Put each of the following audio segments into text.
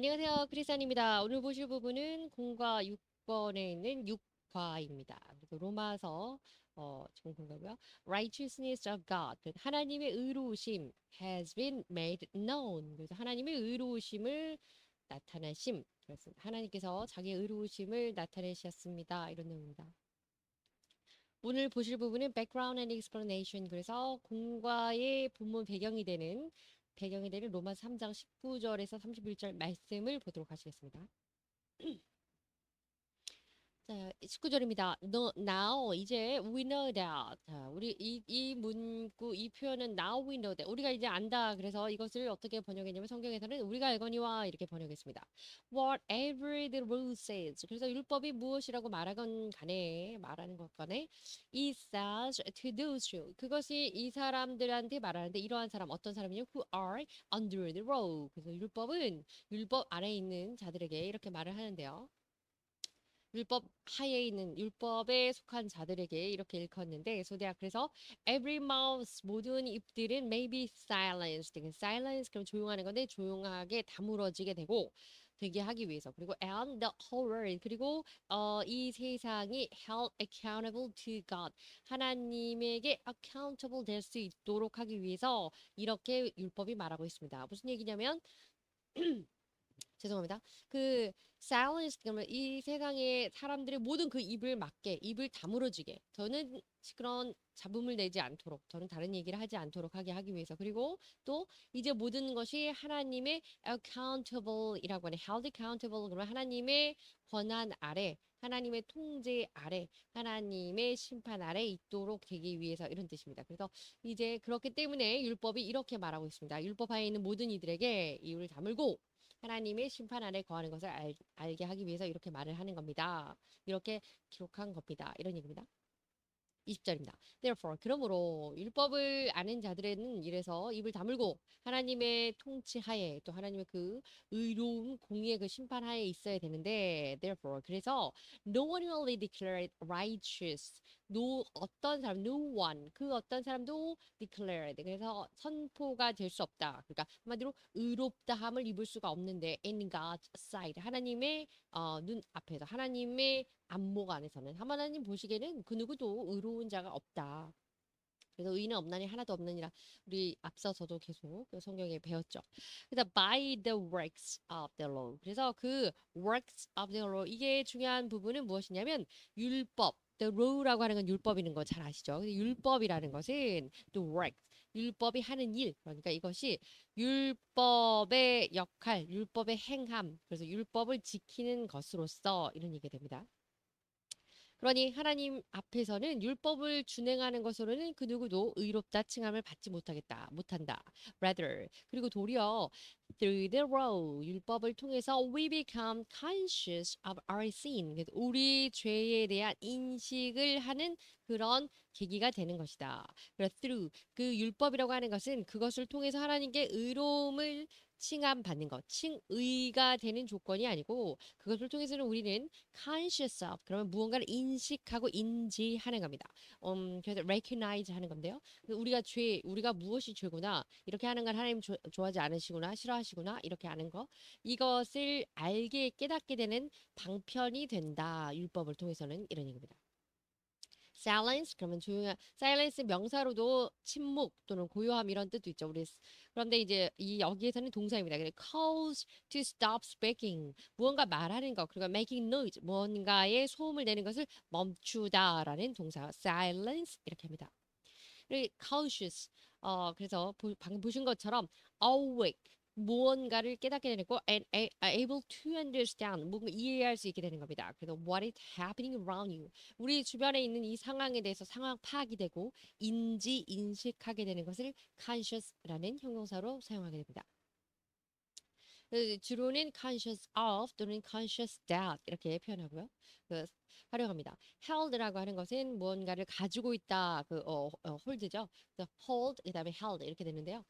안녕하세요. 크리스찬입니다. 오늘 보실 부분은 공과 6번에 있는 6과입니다. 그래서 로마서 지금 공과고요. Righteousness of God, 그 하나님의 의로우심 has been made known. 그래서 하나님의 의로우심을 나타내심. 그렇습니다. 하나님께서 자기의 의로우심을 나타내셨습니다. 이런 내용입니다. 오늘 보실 부분은 background and explanation. 그래서 공과의 본문 배경이 되는 로마 3장 19절에서 31절 말씀을 보도록 하시겠습니다. 자, 19절입니다. Now 이제 we know that. 자, 우리 이 문구 이 표현은 now we know that. 우리가 이제 안다. 그래서 이것을 어떻게 번역했냐면 성경에서는 우리가 알거니와 이렇게 번역했습니다. Whatever the rule says. 그래서 율법이 무엇이라고 말하건 간에 말하는 것 간에 it says to those who. 그것이 이 사람들한테 말하는데 이러한 사람 어떤 사람이냐? Who are under the law. 그래서 율법은 율법 아래에 있는 자들에게 이렇게 말을 하는데요. 율법 하에 있는 율법에 속한 자들에게 이렇게 일컫는데 소대야 그래서 every mouth 모든 입들은 may be silenced. silence 그럼 조용하는 건데 조용하게 다물어지게 되게 하기 위해서 그리고 and the whole world 그리고 이 세상이 held accountable to God 하나님에게 accountable 될 수 있도록 하기 위해서 이렇게 율법이 말하고 있습니다. 무슨 얘기냐면 죄송합니다. 그 silence 그러면 이 세상의 사람들의 모든 그 입을 막게, 입을 다물어지게. 저는 그런 잡음을 내지 않도록, 저는 다른 얘기를 하지 않도록 하기 위해서. 그리고 또 이제 모든 것이 하나님의 accountable이라고 하는 held accountable 그러면 하나님의 권한 아래, 하나님의 통제 아래, 하나님의 심판 아래 있도록 되기 위해서 이런 뜻입니다. 그래서 이제 그렇기 때문에 율법이 이렇게 말하고 있습니다. 율법 하에 있는 모든 이들에게 입을 다물고 하나님의 심판 아래 거하는 것을 알게 하기 위해서 이렇게 말을 하는 겁니다. 이렇게 기록한 겁니다. 이런 얘기입니다. 20절입니다. Therefore, 그러므로 율법을 아는 자들에는 이래서 입을 다물고 하나님의 통치하에 또 하나님의 그 의로운 공의의 그 심판하에 있어야 되는데 therefore 그래서 no one will be declared righteous. 어떤 사람 no one 그 어떤 사람도 declared 그래서 선포가 될 수 없다. 그러니까 한마디로 의롭다함을 입을 수가 없는데 in God's sight 하나님의 눈 앞에서 하나님의 안목 안에서는 하나님 보시기에는 그 누구도 의로운 자가 없다. 그래서 의인은 없나니 하나도 없느니라 우리 앞서서도 계속 그 성경에 배웠죠. 그래서 by the works of the law. 그래서 그 works of the law 이게 중요한 부분은 무엇이냐면 율법. The law라고 하는 건 율법이는 거 잘 아시죠? 율법이라는 것은 the works. 율법이 하는 일. 그러니까 이것이 율법의 역할, 율법의 행함. 그래서 율법을 지키는 것으로서 이런 얘기가 됩니다. 그러니 하나님 앞에서는 율법을 준행하는 것으로는 그 누구도 의롭다 칭함을 받지 못한다. Rather, 그리고 도리어 through the law, 율법을 통해서 we become conscious of our sin. 그래서 우리 죄에 대한 인식을 하는 그런 계기가 되는 것이다. 그래서 through, 그 율법이라고 하는 것은 그것을 통해서 하나님께 의로움을 칭함받는 것, 칭의가 되는 조건이 아니고 그것을 통해서는 우리는 conscious of 그러면 무언가를 인식하고 인지하는 겁니다. 그래서 recognize 하는 건데요. 우리가 무엇이 죄구나 이렇게 하는 걸 하나님 좋아하지 않으시구나 싫어하시구나 이렇게 아는 거 이것을 알게 깨닫게 되는 방편이 된다. 율법을 통해서는 이런 얘기입니다. silence 그러면 조용한 silence 명사로도 침묵 또는 고요함 이런 뜻도 있죠. 그런데 이제 이 여기에서는 동사입니다. cause to stop speaking 무언가 말하는 것 그리고 making noise 무언가의 소음을 내는 것을 멈추다라는 동사 silence 이렇게 합니다. 그리고 cautious 그래서 방금 보신 것처럼 awake 무언가를 깨닫게 되고 and able to understand 뭔가 이해할 수 있게 되는 겁니다. 그래서 what is happening around you 우리 주변에 있는 이 상황에 대해서 상황 파악이 되고 인식하게 되는 것을 conscious라는 형용사로 사용하게 됩니다. 주로는 conscious of 또는 conscious that 이렇게 표현하고요. 그 활용합니다. held라고 하는 것은 무언가를 가지고 있다. hold죠. 그래서 hold 그다음에 held 이렇게 되는데요.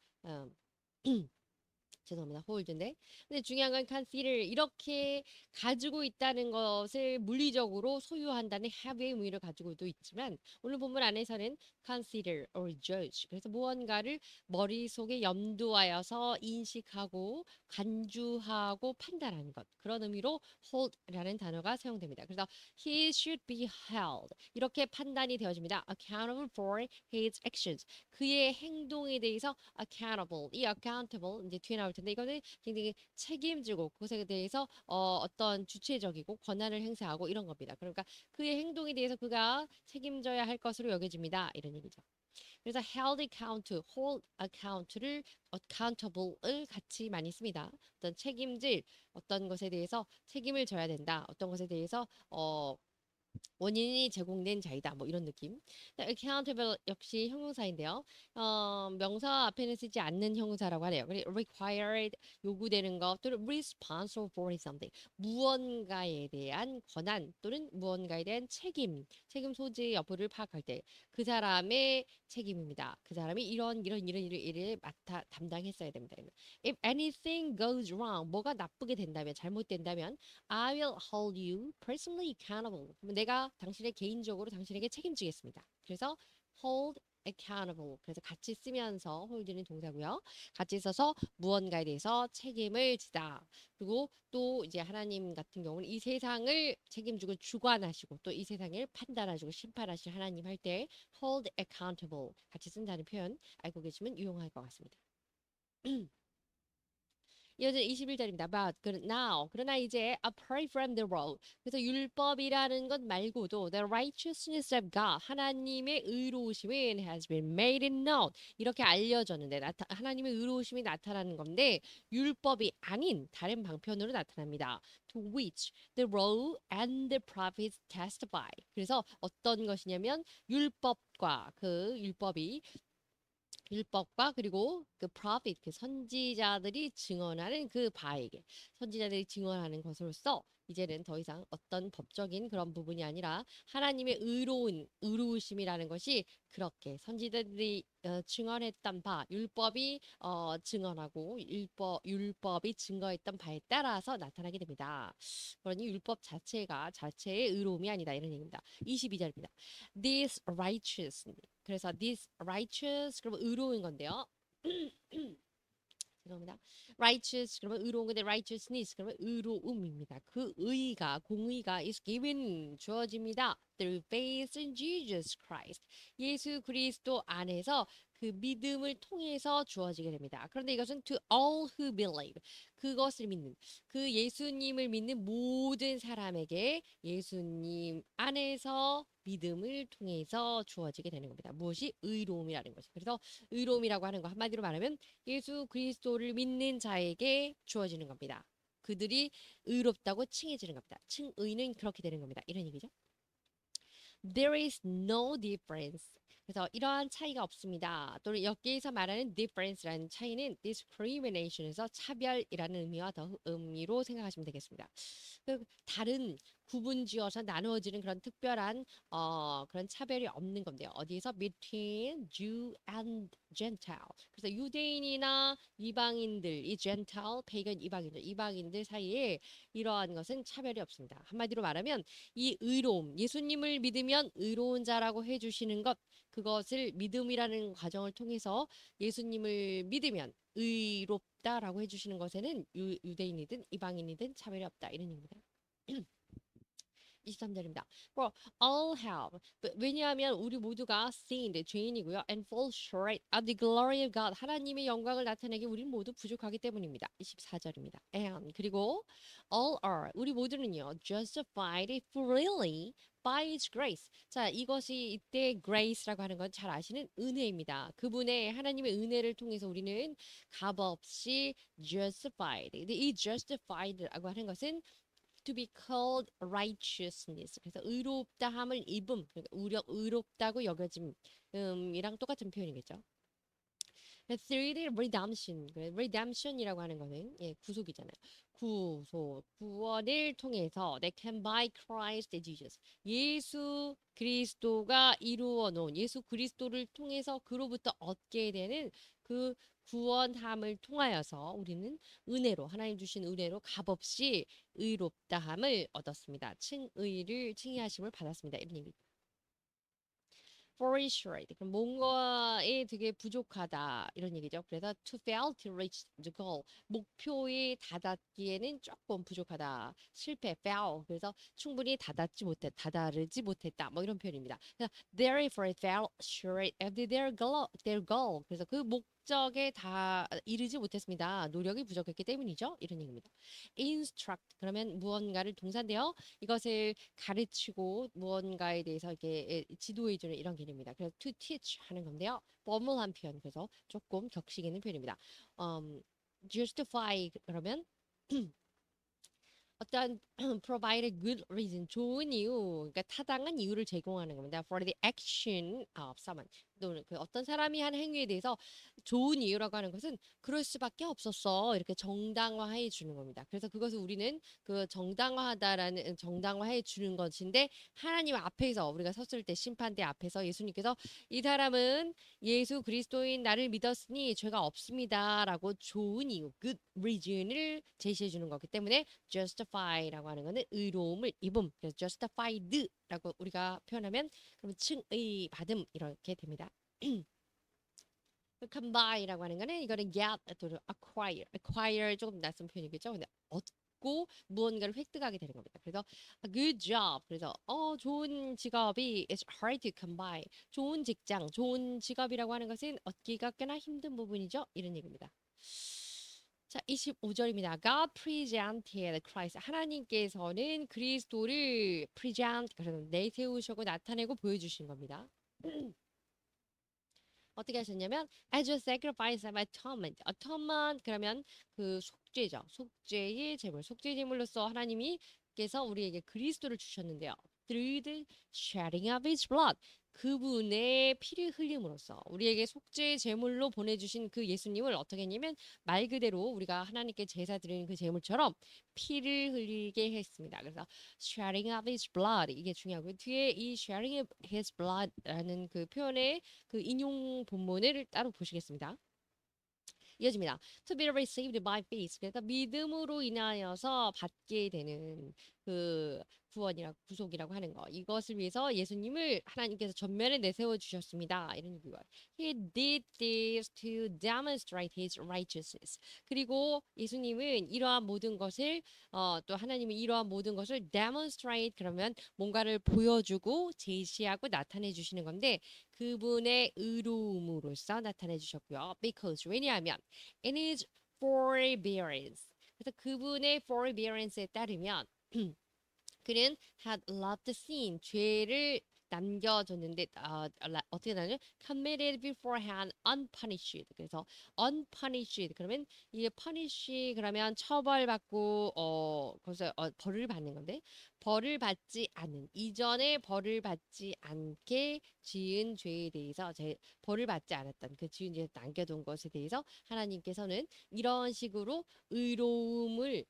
죄송합니다. hold인데. 근데 중요한 건 consider 이렇게 가지고 있다는 것을 물리적으로 소유한다는 have의 의미를 가지고도 있지만 오늘 본문 안에서는 consider or judge 그래서 무언가를 머릿속에 염두하여서 인식하고 간주하고 판단하는 것 그런 의미로 hold라는 단어가 사용됩니다. 그래서 he should be held 이렇게 판단이 되어집니다. accountable for his actions 그의 행동에 대해서 accountable 이 accountable 이제 뒤에 나올 텐데 이거는 굉장히 책임지고 그것에 대해서 어떤 주체적이고 권한을 행사하고 이런 겁니다. 그러니까 그의 행동에 대해서 그가 책임져야 할 것으로 여겨집니다. 이런 얘기죠. 그래서 held account, hold account를 accountable을 같이 많이 씁니다. 어떤 책임질 어떤 것에 대해서 책임을 져야 된다. 어떤 것에 대해서 원인이 제공된 자이다. 뭐 이런 느낌. accountable 역시 형용사인데요. 명사 앞에는 쓰지 않는 형용사라고 하네요. 그리고 required 요구되는 것 또는 responsible for something 무언가에 대한 권한 또는 무언가에 대한 책임 소재 여부를 파악할 때 그 사람의 책임입니다. 그 사람이 이런 일을 담당했어야 됩니다. If anything goes wrong 뭐가 나쁘게 된다면 잘못된다면 I will hold you personally accountable. 그러면 내가 당신의 개인적으로 당신에게 책임지겠습니다. 그래서 hold accountable. 그래서 같이 쓰면서 hold는 동사고요. 같이 써서 무언가에 대해서 책임을 지다. 그리고 또 이제 하나님 같은 경우는 이 세상을 책임지고 주관하시고 또 이 세상을 판단하시고 심판하실 하나님 할 때 hold accountable 같이 쓴다는 표현 알고 계시면 유용할 것 같습니다. 이어서 21절입니다. But now 그러나 이제 apart from the law 그래서 율법이라는 것 말고도 the righteousness of God 하나님의 의로우심은 has been made known 이렇게 알려졌는데 하나님의 의로우심이 나타나는 건데 율법이 아닌 다른 방편으로 나타납니다. To which the law and the prophets testify. 그래서 어떤 것이냐면 율법과 그 율법과 그리고 그 prophet 그 선지자들이 증언하는 그 바에게 선지자들이 증언하는 것으로서 이제는 더 이상 어떤 법적인 그런 부분이 아니라 하나님의 의로우심이라는 것이 그렇게 선지자들이 증언했던 바 율법이 증언하고 율법이 증거했던 바에 따라서 나타나게 됩니다. 그러니 율법 자체의 의로움이 아니다 이런 얘기입니다. 22절입니다. This righteousness 그래서 this righteous 그러면 의로운 건데요. 죄송합니다. righteous 그러면 의로운 건데 righteousness 그러면 의로움입니다. 그 의가 공의가 is given 주어집니다. through faith in Jesus Christ. 예수 그리스도 안에서 그 믿음을 통해서 주어지게 됩니다. 그런데 이것은 to all who believe 그것을 믿는 그 예수님을 믿는 모든 사람에게 예수님 안에서 믿음을 통해서 주어지게 되는 겁니다. 무엇이 의로움이라는 것이. 그래서 의로움이라고 하는 거 한마디로 말하면 예수 그리스도를 믿는 자에게 주어지는 겁니다. 그들이 의롭다고 칭해지는 겁니다. 칭의는 그렇게 되는 겁니다. 이런 얘기죠. There is no difference. 그래서 이러한 차이가 없습니다. 또는 여기에서 말하는 difference라는 차이는 discrimination에서 차별이라는 의미와 더 의미로 생각하시면 되겠습니다. 다른 구분지어서 나누어지는 그런 특별한 그런 차별이 없는 건데요. 어디에서 between Jew and Gentile. 그래서 유대인이나 이방인들, 이 Gentile, pagan 이방인들 사이에 이러한 것은 차별이 없습니다. 한마디로 말하면 이 의로움, 예수님을 믿으면 의로운 자라고 해주시는 것, 그것을 믿음이라는 과정을 통해서 예수님을 믿으면 의롭다라고 해주시는 것에는 유대인이든 이방인이든 차별이 없다 이런 얘기입니다. 23절입니다. For all have. 왜냐하면 우리 모두가 sinned, 죄인이고요. And fall short of the glory of God. 하나님의 영광을 나타내기 우리 모두 부족하기 때문입니다. 24절입니다. And 그리고 all are. 우리 모두는요. justified freely by His grace. 자, 이것이 이때 grace라고 하는 건 잘 아시는 은혜입니다. 그분의 하나님의 은혜를 통해서 우리는 값없이 justified. 근데 이 justified라고 하는 것은 to be called righteousness. 그래서 의롭다함을 입음, 그러니까 의롭다고 여겨짐, 이랑 똑같은 표현이겠죠. through the redemption, redemption이라고 하는 거는 구속이잖아요. 구원을 통해서 they can by Christ Jesus. 예수 그리스도가 이루어 놓은 예수 그리스도를 통해서 그로부터 얻게 되는 그 구원함을 통하여서 우리는 은혜로 하나님 주신 은혜로 값없이 의롭다함을 얻었습니다. 칭의를 칭의하심을 받았습니다. 이런 얘기. Fall short. 그럼 뭔가에 되게 부족하다 이런 얘기죠. 그래서 to fail to reach the goal. 목표에 다다기에는 조금 부족하다. 실패, fail. 그래서 충분히 다다르지 못했다. 뭐 이런 표현입니다. 그래서 therefore fell short of their goal. 그래서 그 목적에 다 이르지 못했습니다. 노력이 부족했기 때문이죠. 이런 얘기입니다. instruct. 그러면 무언가를 동사인데요. 이것을 가르치고 무언가에 대해서 이렇게 지도해주는 이런 개념입니다. 그래서 to teach 하는 건데요. formal한 표현, 그래서 조금 격식 있는 표현입니다. justify 그러면 어떤 provide a good reason, 좋은 이유, 그러니까 타당한 이유를 제공하는 겁니다. For the action of someone. 또는 그 어떤 사람이 한 행위에 대해서 좋은 이유라고 하는 것은 그럴 수밖에 없었어. 이렇게 정당화해 주는 겁니다. 그래서 그것을 우리는 그 정당화하다라는 정당화해 주는 것인데 하나님 앞에서 우리가 섰을 때 심판대 앞에서 예수님께서 이 사람은 예수 그리스도인 나를 믿었으니 죄가 없습니다라고 좋은 이유, good reason을 제시해 주는 거기 때문에 justify라고 하는 거는 의로움을 입음. 그래서 justified라고 우리가 표현하면 그럼 칭의 받음 이렇게 됩니다. combine이라고 하는 거는 이거는 get 또는 acquire 조금 낯선 표현이겠죠. 근데 얻고 무언가를 획득하게 되는 겁니다. 그래서 a good job. 그래서 좋은 직업이 is hard to come by. 좋은 직장, 좋은 직업이라고 하는 것은 얻기가 꽤나 힘든 부분이죠. 이런 얘기입니다. 자, 25절입니다. God presented Christ. 하나님께서는 그리스도를 present, 그래서 내세우시고 나타내고 보여주신 겁니다. 어떻게 하셨냐면 as a sacrifice of atonement. atonement 그러면 그 속죄죠. 속죄의 제물, 속죄 제물로서 하나님이께서 우리에게 그리스도를 주셨는데요. through the shedding of his blood. 그분의 피를 흘림으로써 우리에게 속죄 제물로 보내주신 그 예수님을 어떻게 했냐면 말 그대로 우리가 하나님께 제사 드리는 그 제물처럼 피를 흘리게 했습니다. 그래서 shedding of his blood 이게 중요하고요. 뒤에 이 shedding of his blood라는 그 표현의 그 인용 본문을 따로 보시겠습니다. 이어집니다. To be received by faith. 그래서 믿음으로 인하여서 받게 되는 그 구원이라고 구속이라고 하는 거. 이것을 위해서 예수님을 하나님께서 전면에 내세워 주셨습니다. 이런 얘기가. He did this to demonstrate his righteousness. 그리고 예수님은 이러한 모든 것을 또 하나님은 이러한 모든 것을 demonstrate 그러면 뭔가를 보여주고 제시하고 나타내 주시는 건데 그분의 의로움으로써 나타내 주셨고요. Because 왜냐하면 in his forbearance. 그래서 그분의 forbearance에 따르면 그는 had loved sin, 죄를 남겨줬는데 어떻게 나죠? committed beforehand unpunished. 그래서 unpunished 그러면 이게 punish 그러면 처벌받고 거기서 벌을 받는 건데 벌을 받지 않은 이전에 벌을 받지 않게 지은 죄에 대해서 벌을 받지 않았던 그 지은 죄에 남겨둔 것에 대해서 하나님께서는 이런 식으로 의로움을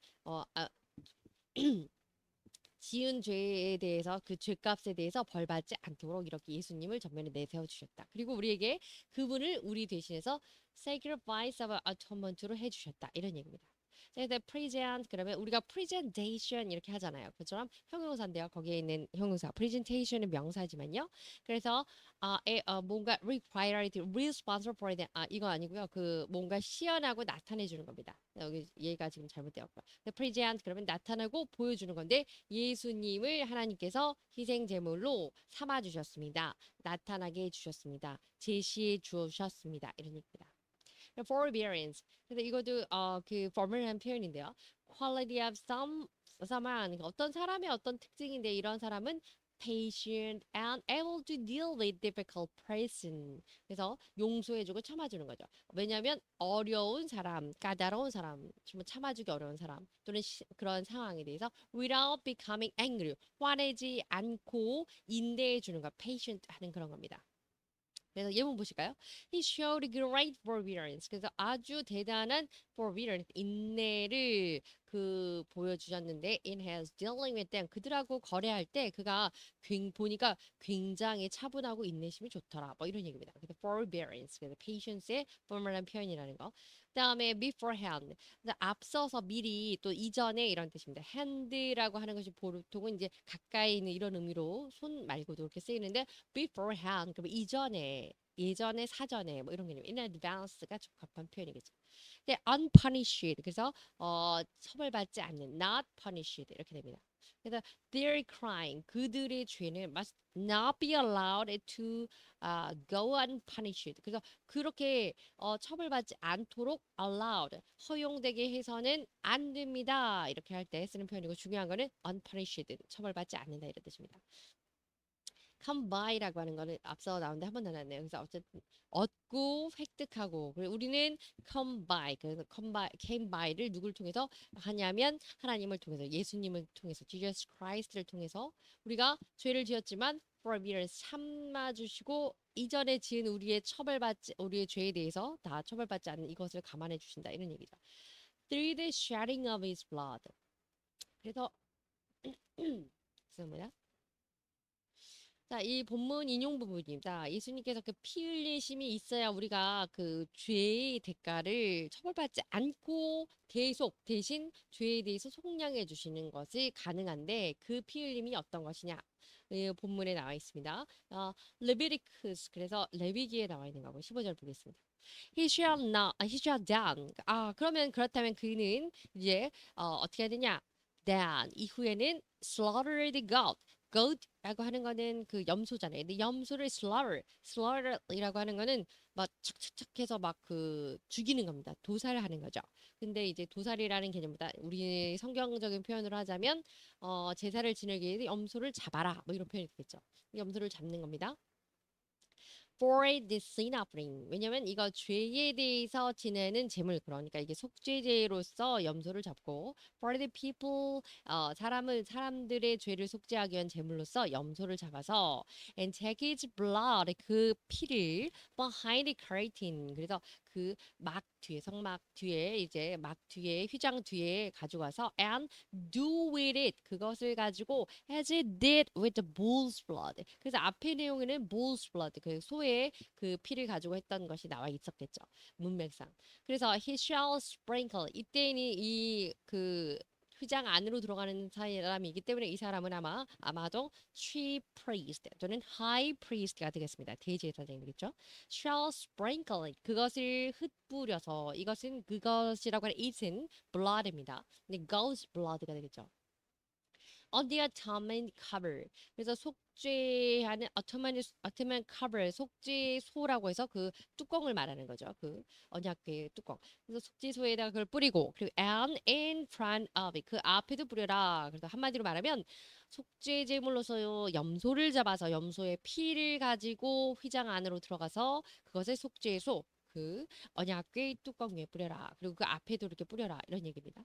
지은 죄에 대해서 그 죄값에 대해서 벌 받지 않도록 이렇게 예수님을 전면에 내세워 주셨다. 그리고 우리에게 그분을 우리 대신해서 sacrifice of atonement로 해 주셨다. 이런 얘기입니다. 그래서 present 그러면 우리가 presentation 이렇게 하잖아요. 그처럼 형용사인데요. 거기에 있는 형용사 presentation은 명사지만요. 그래서 뭔가 required, responsible for them. 이거 아니고요. 그 뭔가 시연하고 나타내 주는 겁니다. 여기 얘가 지금 잘못되었고요. present 그러면 나타나고 보여주는 건데 예수님을 하나님께서 희생 제물로 삼아 주셨습니다. 나타나게 해 주셨습니다. 제시해 주셨습니다. 이런 얘기입니다. forbearance. 그래서 이것도 그 formal한 표현인데요. quality of someone. 그러니까 어떤 사람의 어떤 특징인데 이런 사람은 patient and able to deal with difficult person. 그래서 용서해주고 참아주는 거죠. 왜냐하면 어려운 사람, 까다로운 사람, 좀 참아주기 어려운 사람 또는 그런 상황에 대해서 without becoming angry, 화내지 않고 인내해주는 거, patient 하는 그런 겁니다. 그래서 예문 보실까요? He showed great forbearance. 그래서 아주 대단한 forbearance, 인내를 그 보여주셨는데 in his dealing with them 그들하고 거래할 때 그가 보니까 굉장히 차분하고 인내심이 좋더라. 뭐 이런 얘기입니다. 그래서 forbearance, 그래서 patience의 formal한 표현이라는 거. 그다음에 beforehand, 앞서서 미리 또 이전에 이런 뜻입니다. hand라고 하는 것이 보통은 이제 가까이 있는 이런 의미로 손 말고도 이렇게 쓰이는데 beforehand 그러면 이전에 예전에 사전에 뭐 이런 개념 in advance가 적합한 표현이겠죠. 근데 unpunished 그래서 처벌받지 않는 not punished 이렇게 됩니다. 그래서 their crime 그들의 죄는 must not be allowed to go unpunished. 그래서 그렇게 처벌받지 않도록 allowed 허용되게 해서는 안 됩니다. 이렇게 할 때 쓰는 표현이고 중요한 거는 unpunished 처벌받지 않는다 이런 뜻입니다. come by라고 하는 거는 앞서 나오는데 한 번 더 나왔네요. 그래서 어쨌든 얻고 획득하고 그리고 우리는 come by 그래서 came by를 누굴 통해서 하냐면 하나님을 통해서 예수님을 통해서 Jesus Christ를 통해서 우리가 죄를 지었지만 forbearance 참아주시고 이전에 지은 우리의 죄에 대해서 다 처벌받지 않는 이것을 감안해 주신다 이런 얘기죠. Through the shedding of His blood. 그래서 그래서 뭐야? 자, 이 본문 인용 부분입니다. 예수님께서 그 피 흘리심이 있어야 우리가 그 죄의 대가를 처벌받지 않고 대신 죄에 대해서 속량해 주시는 것이 가능한데 그 피 흘림이 어떤 것이냐? 이 본문에 나와 있습니다. 레비티쿠스 그래서 레위기에 나와 있는 거고 15절 보겠습니다. he shall down. 그러면 그렇다면 그는 이제 어떻게 해야 되냐? then 이후에는 slaughter the goat라고 하는 거는 그 염소잖아요. 근데 염소를 slaughter이라고 하는 거는 막 척척척 해서 막 그 죽이는 겁니다. 도살하는 거죠. 근데 이제 도살이라는 개념보다 우리 성경적인 표현으로 하자면 제사를 지내기 위해 염소를 잡아라. 뭐 이런 표현이 되겠죠. 염소를 잡는 겁니다. for the sin offering. 왜냐면 이거 죄에 대해서 지내는 제물 그러니까 이게 속죄제로서 염소를 잡고 for the people 사람들의 죄를 속죄하기 위한 제물로서 염소를 잡아서 and take its blood 그 피를 behind the curtain 그래서 그 막 뒤에 성막 뒤에 이제 막 뒤에 휘장 뒤에 가져가서 and do with it 그것을 가지고 as it did with the bull's blood. 그래서 앞의 내용에는 bull's blood 그 소의 그 피를 가지고 했던 것이 나와 있었겠죠. 문맥상. 그래서 he shall sprinkle 이때는 이그 휘장 안으로 들어가는 사람이기 때문에 이 사람은 아마도 chief priest 또는 high priest가 되겠습니다. 대제사장이겠죠. shall sprinkle it. 그것을 흩뿌려서 이것은 그것이라고 하는 it은 blood입니다. 근데 goat's blood가 되겠죠. on the atonement cover. 그래서 속죄하는 atonement cover 속죄소라고 해서 그 뚜껑을 말하는 거죠. 그 언약궤의 뚜껑. 그래서 속죄소에다가 그걸 뿌리고 그리고 and in front of it. 그 앞에도 뿌려라. 그래서 한마디로 말하면 속죄 제물로서 염소를 잡아서 염소의 피를 가지고 휘장 안으로 들어가서 그것을 속죄소 그 언약궤의 뚜껑 위에 뿌려라. 그리고 그 앞에도 이렇게 뿌려라. 이런 얘기입니다.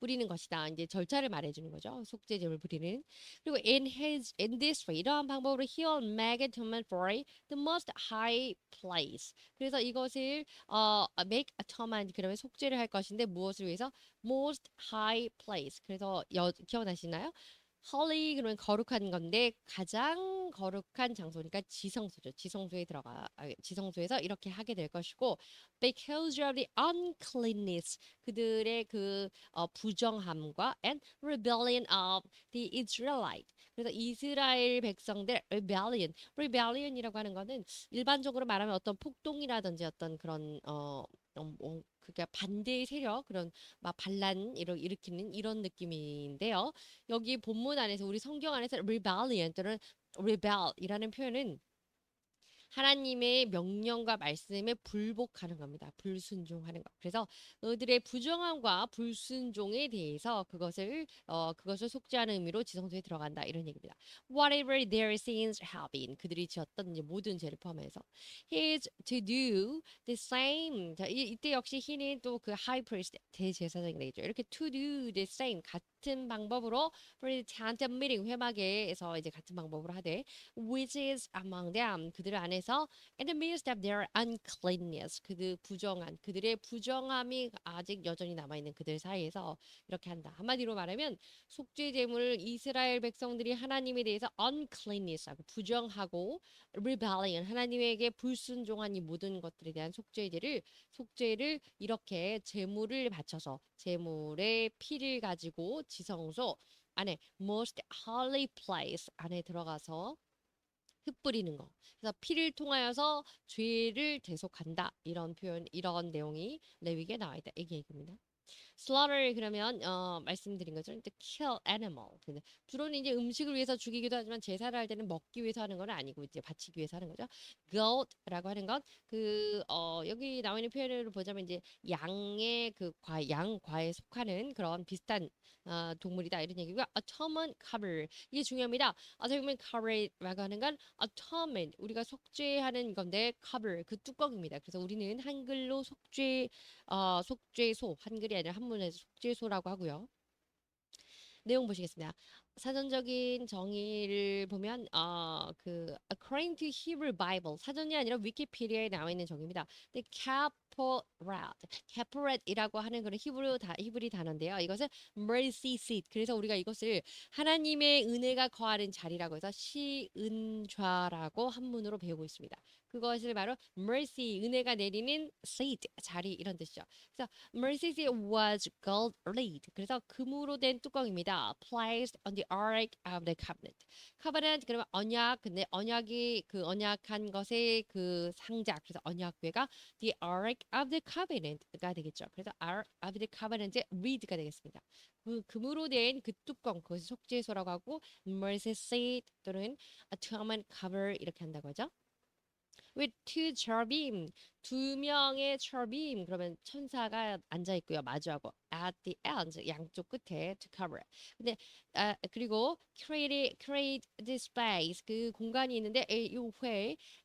뿌리는 것이다. 이제 절차를 말해주는 거죠. 속죄제물 뿌리는. 그리고 in this way 이러한 방법으로 he will make atonement for the most high place. 그래서 이것을 make atonement 그러면 속죄를 할 것인데 무엇을 위해서? most high place. 그래서 기억나시나요? holy 그러면 거룩한 건데 가장 거룩한 장소니까 지성소죠. 지성소에서 이렇게 하게 될 것이고 because of the uncleanness 그들의 그 부정함과 and rebellion of the Israelite 그래서 이스라엘 백성들 rebellion이라고 하는 거는 일반적으로 말하면 어떤 폭동이라든지 어떤 그런 그러니까 반대의 세력 그런 막 반란 일으키는 이런 느낌인데요. 여기 본문 안에서 우리 성경 안에서 rebellion 또는 rebel이라는 표현은 하나님의 명령과 말씀에 불복하는 겁니다. 불순종하는 것. 그래서 그들의 부정함과 불순종에 대해서 그것을 속죄하는 의미로 지성소에 들어간다 이런 얘기입니다. Whatever their sins have been 그들이 지었던 이제 모든 죄를 포함해서 he is to do the same. 자, 이때 역시 he는 또 그 high priest 대제사장이 되겠죠. 이렇게 to do the same 같은 방법으로 for the tent meeting 회막에서 이제 같은 방법으로 하되 which is among them 그들 안에 안에서 in the midst of their uncleanness 그들 부정한 그들의 부정함이 아직 여전히 남아 있는 그들 사이에서 이렇게 한다. 한마디로 말하면 속죄 제물을 이스라엘 백성들이 하나님에 대해서 uncleanness하고 부정하고 rebellion 하나님에게 불순종한 이 모든 것들에 대한 속죄를 이렇게 제물을 바쳐서 제물의 피를 가지고 지성소 안에 most holy place 안에 들어가서 흩뿌리는 거. 그래서 피를 통하여서 죄를 대속한다. 이런 표현, 이런 내용이 레위기에 나와 있다. 이게 얘기입니다. slaughter 그러면 말씀드린 것처럼 to kill animal. 근데 주로는 이제 음식을 위해서 죽이기도 하지만 제사를 할 때는 먹기 위해서 하는 건 아니고 이제 바치기 위해서 하는 거죠. goat라고 하는 건 여기 나와 있는 표현으로 보자면 이제 양의 양과에 속하는 그런 비슷한 동물이다 이런 얘기고요. atonement cover 이게 중요합니다. atonement cover라고 하는 건 atonement 우리가 속죄하는 건데 cover 그 뚜껑입니다. 그래서 우리는 한글로 속죄소 한글이 아니라 한문에서 속죄소라고 하고요. 내용 보시겠습니다. 사전적인 정의를 보면 according to Hebrew Bible 사전이 아니라 위키피디아에 나와 있는 정의입니다. 근데 caporat이라고 하는 그런 히브리 단어인데요. 이것은 mercy seat. 그래서 우리가 이것을 하나님의 은혜가 거하는 자리라고 해서 시은좌라고 한문으로 배우고 있습니다. 그것을 바로 mercy 은혜가 내리는 seat 자리 이런 뜻이죠. 그래서 mercy seat was gold lid. 그래서 금으로 된 뚜껑입니다. placed on the ark of the covenant. covenant 그러면 언약. 근데 언약이 그 언약한 것의 그 상자. 그래서 언약궤가 the ark of the covenant가 되겠죠. 그래서 ark of the covenant의 lid가 되겠습니다. 그 금으로 된 그 뚜껑 그것이 속죄소라고 하고 mercy seat 또는 atonement cover 이렇게 한다고 하죠. with two cherubim 두 명의 cherubim 그러면 천사가 앉아 있고요 마주하고 at the ends 양쪽 끝에 to cover it. 근데 그리고 create the space 그 공간이 있는데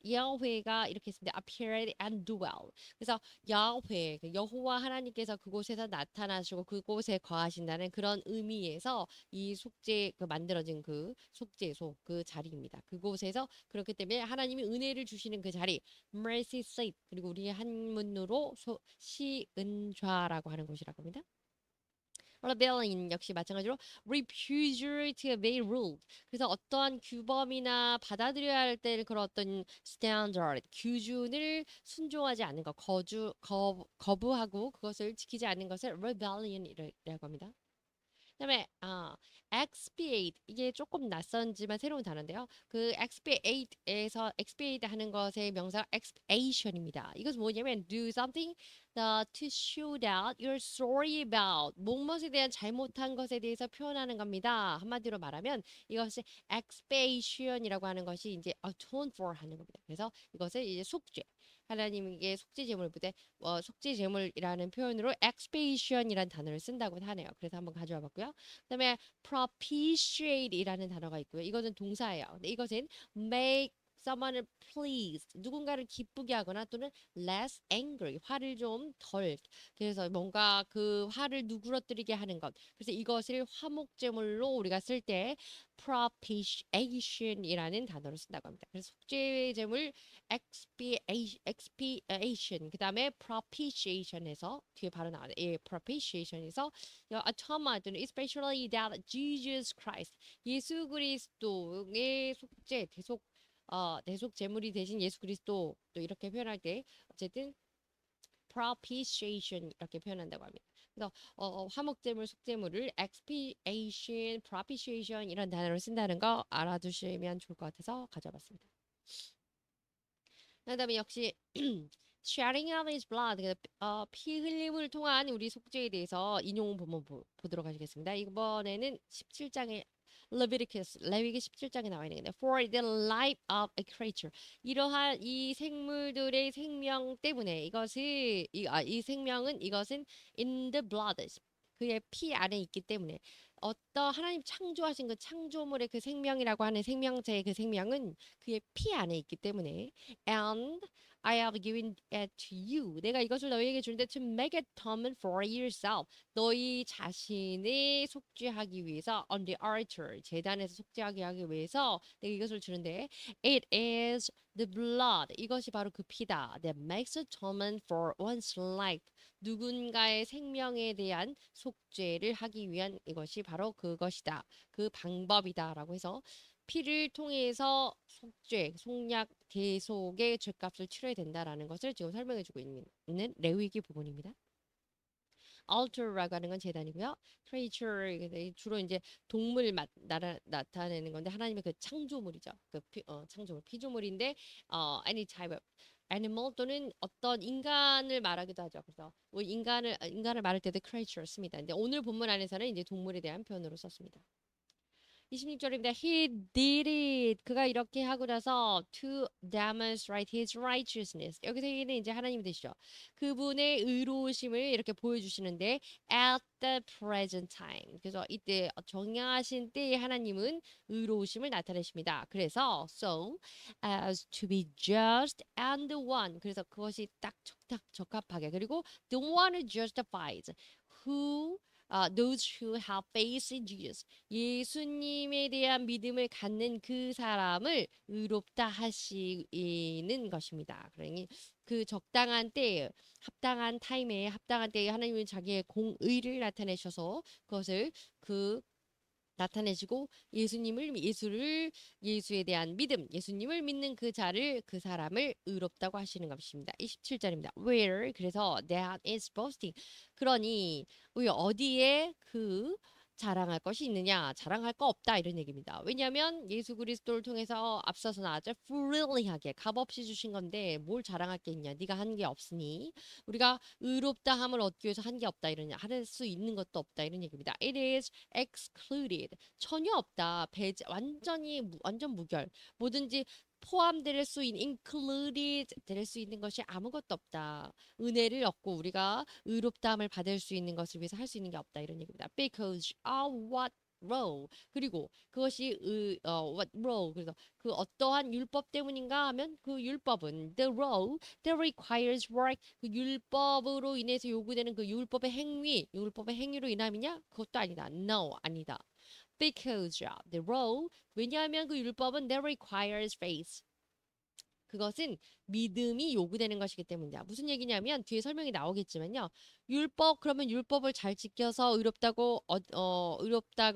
야훼가 이렇게 있습니다. appeared and dwell. 그래서 야훼 여호와 하나님께서 그곳에서 나타나시고 그곳에 거하신다는 그런 의미에서 이 속죄 만들어진 그 속죄소 그 자리입니다. 그곳에서 그렇기 때문에 하나님이 은혜를 주시는 그 자리 mercy seat 그리고 우리 한문으로 시은좌라고 하는 곳이라고 합니다. rebellion 역시 마찬가지로 refusal to obey rules. 그래서 어떠한 규범이나 받아들여야 할 때 그런 어떤 standard, 규준을 순종하지 않는 것, 거부하고 그것을 지키지 않는 것을 rebellion이라고 합니다. 그다음에 expiate 이게 조금 낯선지만 새로운 단어인데요. 그 expiate 하는 것의 명사가 expiation입니다. 이것은 뭐냐면 do something to show that you're sorry about 무엇에 대한 잘못한 것에 대해서 표현하는 겁니다. 한마디로 말하면 이것이 expiation이라고 하는 것이 이제 atone for 하는 겁니다. 그래서 이것을 이제 속죄 하나님께 속죄 제물 부대 속죄 제물이라는 표현으로 expiation이라는 단어를 쓴다고 하네요. 그래서 한번 가져와 봤고요. 그다음에 propitiate이라는 단어가 있고요. 이것은 동사예요. 근데 이것은 make someone pleased 누군가를 기쁘게 하거나 또는 less angry 화를 좀 덜 그래서 뭔가 그 화를 누그러뜨리게 하는 것 그래서 이것을 화목제물로 우리가 쓸 때 propitiation이라는 단어를 쓴다고 합니다. 그래서 속죄제물 expiation 그 다음에 propitiation에서 뒤에 바로 나와요. 예, propitiation에서 atonement 또는 especially that Jesus Christ 예수 그리스도의 속죄 대속 제물이 되신 예수 그리스도 또 이렇게 표현할 때 어쨌든 propitiation 이렇게 표현한다고 합니다. 그래서 화목제물, 속제물을 expiation, propitiation 이런 단어를 쓴다는 거 알아두시면 좋을 것 같아서 가져봤습니다. 그다음에 역시 sharing of his blood 피 흘림을 통한 우리 속죄에 대해서 인용 본문 보도록 하시겠습니다. 이번에는 17장에 레위기 17장에 나와 있는 건데 for the life of a creature 이러한 이 생물들의 생명 때문에 이 생명은 이것은 in the blood 그의 피 안에 있기 때문에 하나님 창조하신 그 창조물의 그 생명이라고 하는 생명체의 그 생명은 그의 피 안에 있기 때문에 and I have given it to you. 내가 이것을 너희에게 주는데 to make atonement for yourself. 너희 자신이 속죄하기 위해서 on the altar 재단에서 속죄하게 하기 위해서 내가 이것을 주는데 it is The blood 이것이 바로 그 피다. That makes atonement for one's life. 누군가의 생명에 대한 속죄를 하기 위한 이것이 바로 그것이다. 그 방법이다라고 해서 피를 통해서 속죄, 속약, 대속의 죄값을 치러야 된다라는 것을 지금 설명해주고 있는 레위기 부분입니다. altar라고 하는 건 제단이고요. creature 주로 이제 동물 나타내는 건데 하나님의 그 창조물이죠. 창조물, 피조물인데 any type of animal 또는 어떤 인간을 말하기도 하죠. 그래서 뭐 인간을 말할 때도 creature 씁니다. 근데 오늘 본문 안에서는 이제 동물에 대한 표현으로 썼습니다. 26절입니다. He did it. 그가 이렇게 하고 나서 to demonstrate his righteousness. 여기서 이는 이제 하나님 되시죠. 그분의 의로우심을 이렇게 보여주시는데 at the present time. 그래서 이때 정하신 때에 하나님은 의로우심을 나타내십니다. 그래서 so as to be just and the one. 그래서 그것이 딱 적합하게 그리고 the one who justifies. who those who have faith in Jesus. 예수님에 대한 믿음을 갖는 그 사람을 의롭다 하시는 것입니다. 그러니 그 적당한 때에 합당한 타임에 합당한 때에 하나님은 자기의 공의를 나타내셔서 그것을 나타내시고 예수에 대한 믿음, 예수님을 믿는 그 사람을 의롭다고 하시는 것입니다. 27절입니다. Where 그래서 that is boasting. 그러니 우리 어디에 자랑할 것이 있느냐? 자랑할 거 없다 이런 얘기입니다. 왜냐하면 예수 그리스도를 통해서 앞서서 나왔죠. freely하게 값없이 주신 건데 뭘 자랑할 게 있냐? 네가 한 게 없으니 우리가 의롭다함을 얻기 위해서 한 게 없다 이런 할 수 있는 것도 없다 이런 얘기입니다. It is excluded. 전혀 없다. 완전 무결. 뭐든지 포함될 수 있는 included 될 수 있는 것이 아무것도 없다. 은혜를 얻고 우리가 의롭다함을 받을 수 있는 것을 위해서 할 수 있는 게 없다 이런 얘기입니다. Because of what law 그리고 그것이 what law 그래서 그 어떠한 율법 때문인가 하면 그 율법은 the law that requires work 그 율법으로 인해서 요구되는 그 율법의 행위로 인함이냐? 그것도 아니다. No 아니다. Because the law 왜냐하면 그 율법은 that requires faith 그것은 믿음이 요구되는 것이기 때문이다. 무슨 얘기냐면 뒤에 설명이 나오겠지만요. 그러면 율법을 잘 지켜서 의롭다고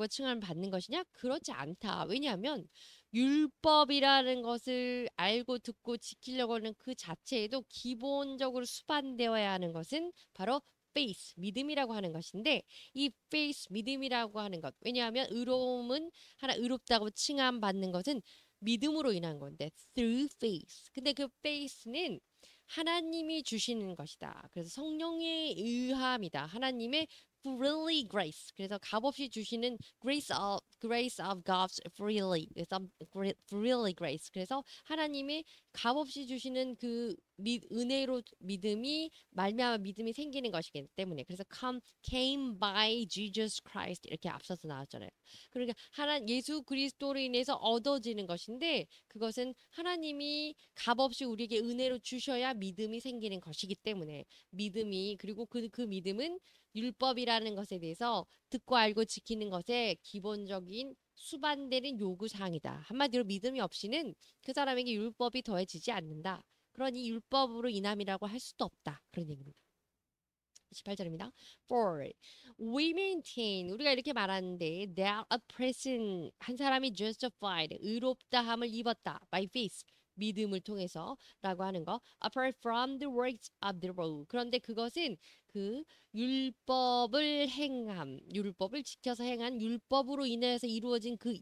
칭함을 받는 것이냐? 그렇지 않다. 왜냐하면 율법이라는 것을 알고 듣고 지키려고 하는 그 자체에도 기본적으로 수반되어야 하는 것은 바로 faith, 믿음이라고 하는 것인데 이 faith, 믿음이라고 하는 것 왜냐하면 의롭다고 칭함받는 것은 믿음으로 인한 건데 through faith. 근데 그 faith는 하나님이 주시는 것이다. 그래서 성령에 의함이다. 하나님의 freely grace. 그래서 값없이 주시는 grace of God's freely. 그래서 freely grace. 그래서 하나님의 값없이 주시는 그 은혜로 말미암아 믿음이 생기는 것이기 때문에 그래서 came by Jesus Christ 이렇게 앞서서 나왔잖아요. 그러니까 예수 그리스도로 인해서 얻어지는 것인데 그것은 하나님이 값없이 우리에게 은혜로 주셔야 믿음이 생기는 것이기 때문에 그리고 그 믿음은 율법이라는 것에 대해서 듣고 알고 지키는 것에 기본적인 수반되는 요구사항이다. 한마디로 믿음이 없이는 그 사람에게 율법이 더해지지 않는다. 그러니 율법으로 인함이라고 할 수도 없다. 그런 얘기입니다. 28절입니다. For we maintain 우리가 이렇게 말하는데 that a person 한 사람이 justified 의롭다함을 입었다 by faith 믿음을 통해서라고 하는 거 apart from the works of the law 그런데 그것은 그 율법을 지켜서 행한 율법으로 인해서 이루어진 그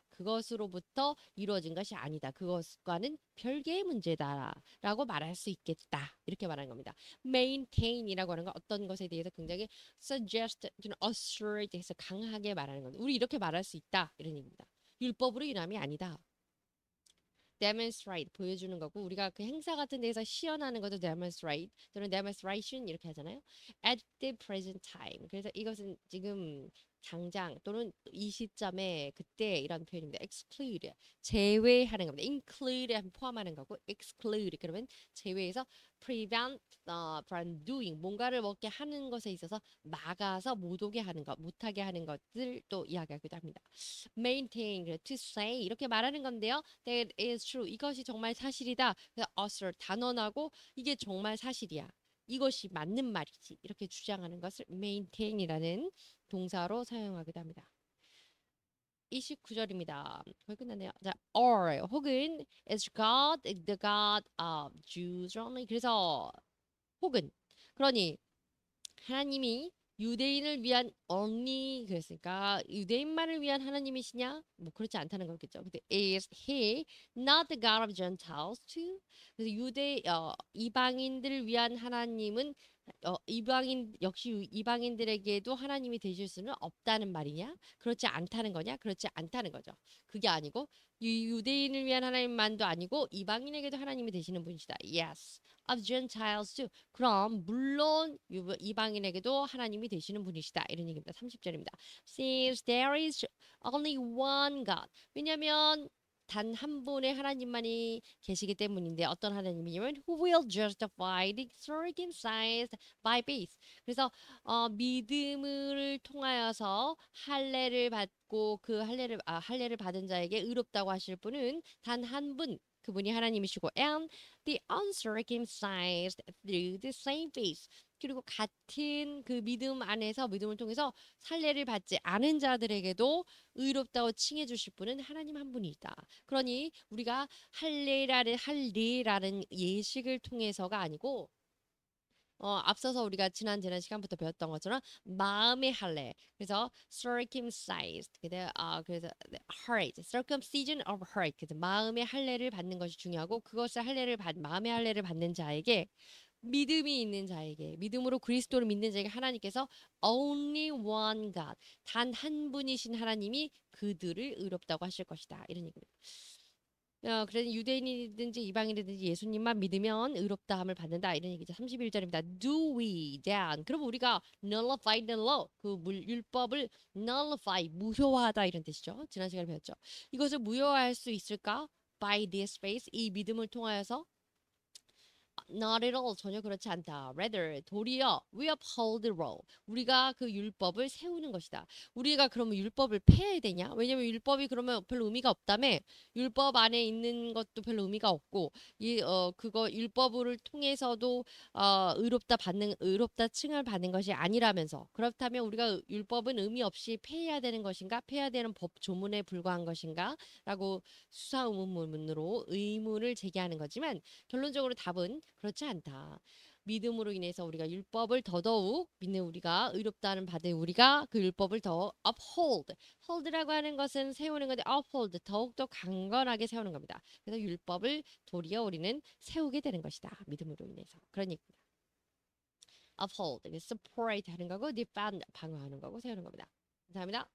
그것으로부터 이루어진 것이 아니다. 그것과는 별개의 문제다라고 말할 수 있겠다. 이렇게 말하는 겁니다. maintain이라고 하는 건 어떤 것에 대해서 굉장히 suggest, assert 해서 강하게 말하는 겁니다. 우리 이렇게 말할 수 있다. 이런 얘기입니다. 율법으로 인함이 아니다. demonstrate 보여주는 거고 우리가 그 행사 같은 데서 시연하는 것도 demonstrate 또는 demonstration 이렇게 하잖아요. at the present time. 그래서 이것은 지금 당장 또는 이 시점에 그때 이런 표현입니다. exclude 제외하는 겁니다. include 포함하는 거고 exclude 그러면 제외해서 prevent from doing 뭔가를 먹게 하는 것에 있어서 막아서 못 오게 하는 것, 못하게 하는 것을 또 이야기하기도 합니다. maintain, to say 이렇게 말하는 건데요. That is true. 이것이 정말 사실이다. 그래서 assert 단언하고 이게 정말 사실이야. 이것이 맞는 말이지. 이렇게 주장하는 것을 maintain이라는 동사로 사용하기도 합니다. 29절입니다. 거의 끝났네요. 자, or 혹은 is God the God of Jews only. 그래서 혹은 그러니 하나님이 유대인을 위한 only 그랬으니까 유대인만을 위한 하나님이시냐? 뭐 그렇지 않다는 거겠죠. 근데 is he not the God of Gentiles too? 그래서 이방인들을 위한 하나님은 이방인 역시 이방인들에게도 하나님이 되실 수는 없다는 말이냐? 그렇지 않다는 거냐? 그렇지 않다는 거죠. 그게 아니고 유대인을 위한 하나님만도 아니고 이방인에게도 하나님이 되시는 분이시다. Yes. Of Gentiles too. 그럼 물론 이방인에게도 하나님이 되시는 분이시다. 이런 얘기입니다. 30절입니다. Since there is only one God. 왜냐하면 단 한 분의 하나님만이 계시기 때문인데 어떤 하나님이냐면 who will justify the circumcised by faith. 그래서 믿음을 통하여서 할례를 받고 그 할례를 받은 자에게 의롭다고 하실 분은 단 한 분. 그분이 하나님이시고 and the uncircumcised through the same faith. 그리고 같은 그 믿음 안에서 믿음을 통해서 할례를 받지 않은 자들에게도 의롭다고 칭해 주실 분은 하나님 한 분이다. 그러니 우리가 할례라는 예식을 통해서가 아니고 앞서서 우리가 지난 시간부터 배웠던 것처럼 마음의 할례. 그래서 circumcised. 그래서 heart, circumcision of heart. 그래서 마음의 할례를 받는 것이 중요하고 그것을 마음의 할례를 받는 자에게 믿음이 있는 자에게 믿음으로 그리스도를 믿는 자에게 하나님께서 only one God 단 한 분이신 하나님이 그들을 의롭다고 하실 것이다. 이런 얘기입니다. 그래서 유대인이든지 이방인이든지 예수님만 믿으면 의롭다함을 받는다. 이런 얘기죠. 31절입니다. Do we then 그럼 우리가 nullify the law 그 율법을 nullify 무효화하다 이런 뜻이죠. 지난 시간에 배웠죠. 이것을 무효화할 수 있을까? By this faith 이 믿음을 통하여서 Not at all. 전혀 그렇지 않다. Rather, 도리어 we uphold the law. 우리가 그 율법을 세우는 것이다. 우리가 그러면 율법을 폐해야 되냐? 왜냐면 율법이 그러면 별로 의미가 없다며. 율법 안에 있는 것도 별로 의미가 없고 그거 율법을 통해서도 의롭다 칭을 받는 것이 아니라면서. 그렇다면 우리가 율법은 의미 없이 폐해야 되는 것인가? 폐해야 되는 법 조문에 불과한 것인가? 라고 수사 의문문으로 의문을 제기하는 거지만 결론적으로 답은 그렇지 않다. 믿음으로 인해서 우리가 율법을 더더욱 믿는 우리가 의롭다는 받은 우리가 그 율법을 더 uphold. hold라고 하는 것은 세우는 건데 uphold 더욱더 강건하게 세우는 겁니다. 그래서 율법을 도리어 우리는 세우게 되는 것이다. 믿음으로 인해서. 그런 얘기입니다. uphold, support 하는 거고 defend 방어하는 거고 세우는 겁니다. 감사합니다.